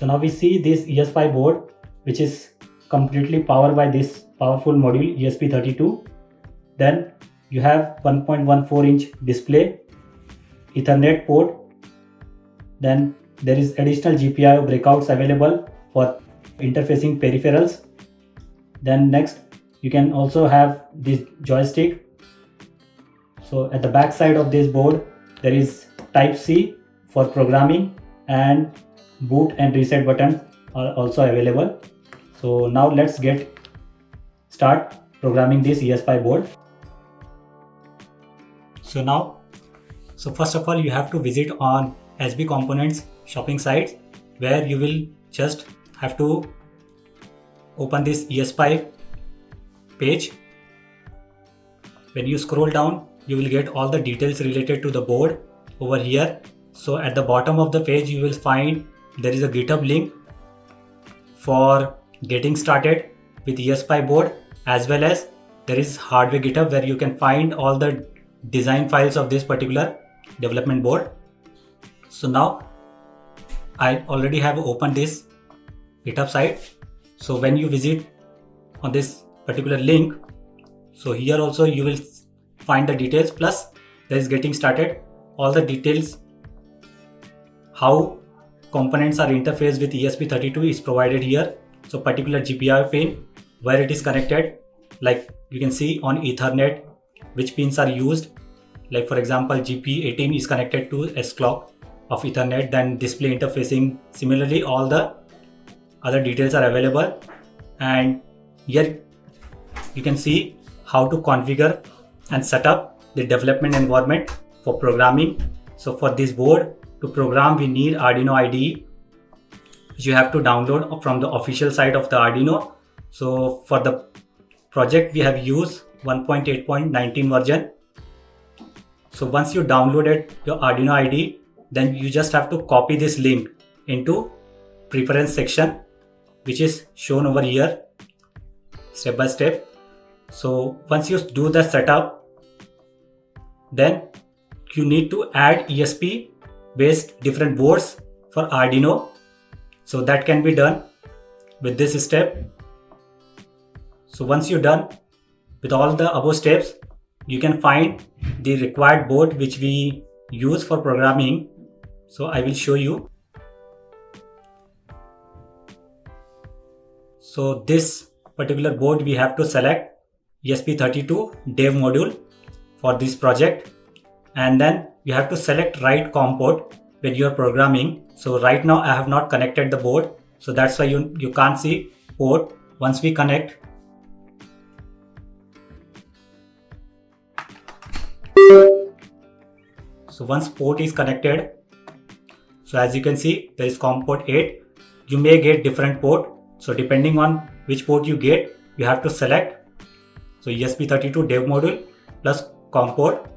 So now we see this ESPi board, which is completely powered by this powerful module ESP32. Then you have 1.14 inch display, Ethernet port. Then there is additional GPIO breakouts available for interfacing peripherals. Then next you can also have this joystick. So at the back side of this board there is Type-C for programming, and boot and reset buttons are also available. So now let's start programming this ESPi board. So first of all you have to visit on SB Components shopping site, where you will just have to open this ESPi page. When you scroll down, you will get all the details related to the board over here. So at the bottom of the page you will find there is a GitHub link for getting started with ESPi board, as well as there is hardware GitHub where you can find all the design files of this particular development board. So now I already have opened this GitHub site. So when you visit on this particular link, so here also you will find the details, plus there is getting started, all the details how components are interfaced with ESP32 is provided here. So particular GPIO pin, where it is connected, like you can see on Ethernet which pins are used. Like for example GP18 is connected to S clock of Ethernet, then display interfacing. Similarly all the other details are available, and here you can see how to configure and set up the development environment for programming. So for this board to program we need Arduino IDE, which you have to download from the official site of the Arduino. So for the project we have used 1.8.19 version. So once you downloaded your Arduino IDE, then you just have to copy this link into preference section, which is shown over here step by step. So once you do the setup, then you need to add ESP based different boards for Arduino. So that can be done with this step. So once you're done with all the above steps, you can find the required board which we use for programming. So I will show you. So this particular board we have to select ESP32 dev module for this project, and then you have to select right COM port when you are programming. So right now I have not connected the board, so that's why you can't see port. Once we connect, so once port is connected, so as you can see there is COM port 8. You may get different port, so depending on which port you get, you have to select. So ESP32 dev module plus COM port.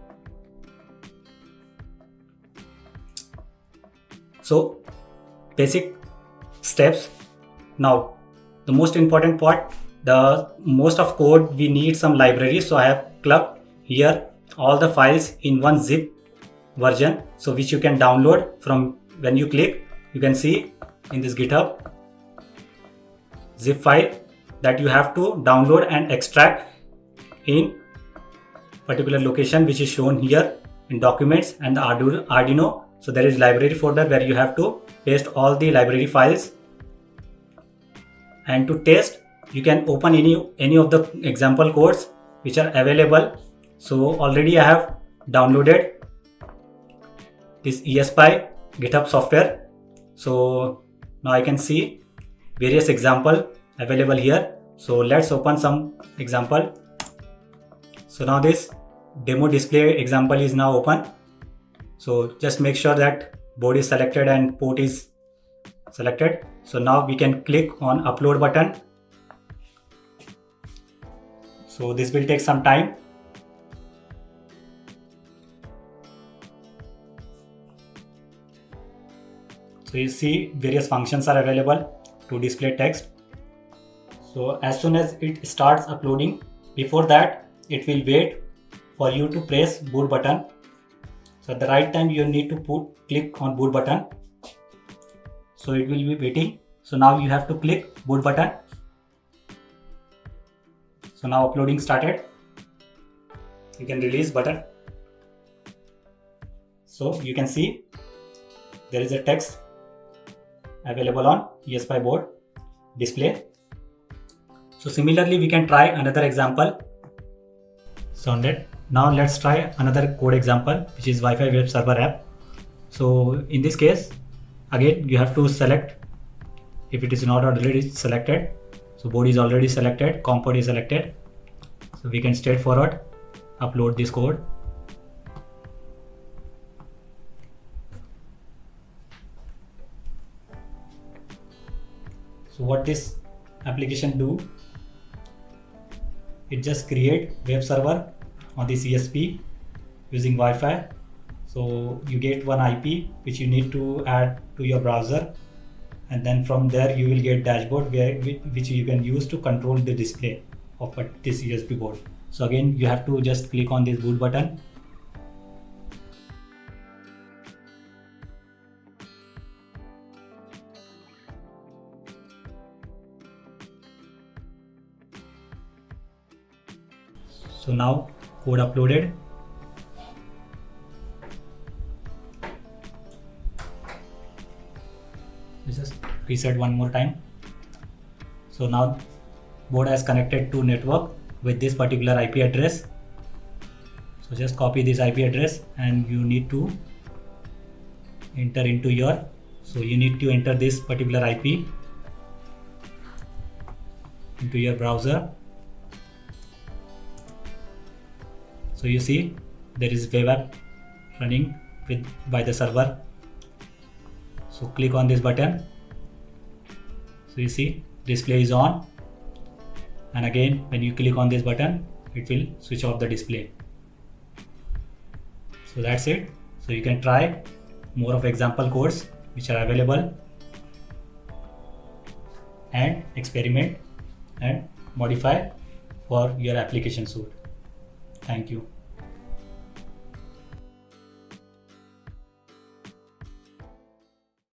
So basic steps. Now the most important part, the most of code we need some libraries. So I have clubbed here all the files in one zip version, so which you can download from. When you click, you can see in this GitHub zip file that you have to download and extract in particular location, which is shown here in documents and the Arduino. So there is library folder where you have to paste all the library files. And to test, you can open any of the example codes which are available. So already I have downloaded this ESPi GitHub software. So now I can see various example available here. So let's open some example. So now this demo display example is now open. So just make sure that board is selected and port is selected. So now we can click on upload button. So this will take some time. So you see various functions are available to display text. So as soon as it starts uploading, before that it will wait for you to press boot button. So at the right time you need to click on boot button. So it will be waiting. So now you have to click boot button. So now uploading started. You can release button. So you can see there is a text available on ESPi board display. So similarly, we can try another example. Now let's try another code example, which is Wi-Fi web server app. So in this case, again, you have to select if it is not already selected. So board is already selected, COM port is selected. So we can straightforward upload this code. So what this application do? It just create web server on this ESP using Wi-Fi. So you get one IP which you need to add to your browser, and then from there you will get dashboard which you can use to control the display of this ESP board. So again, you have to just click on this boot button. So now code uploaded. Just reset one more time. So now board has connected to network with this particular IP address. So just copy this IP address and you need to enter into your, so you need to enter this particular IP into your browser. So you see there is web app running by the server. So click on this button. So you see display is on, and again when you click on this button it will switch off the display. So that's it. So you can try more of example codes which are available and experiment and modify for your application suite. Thank you.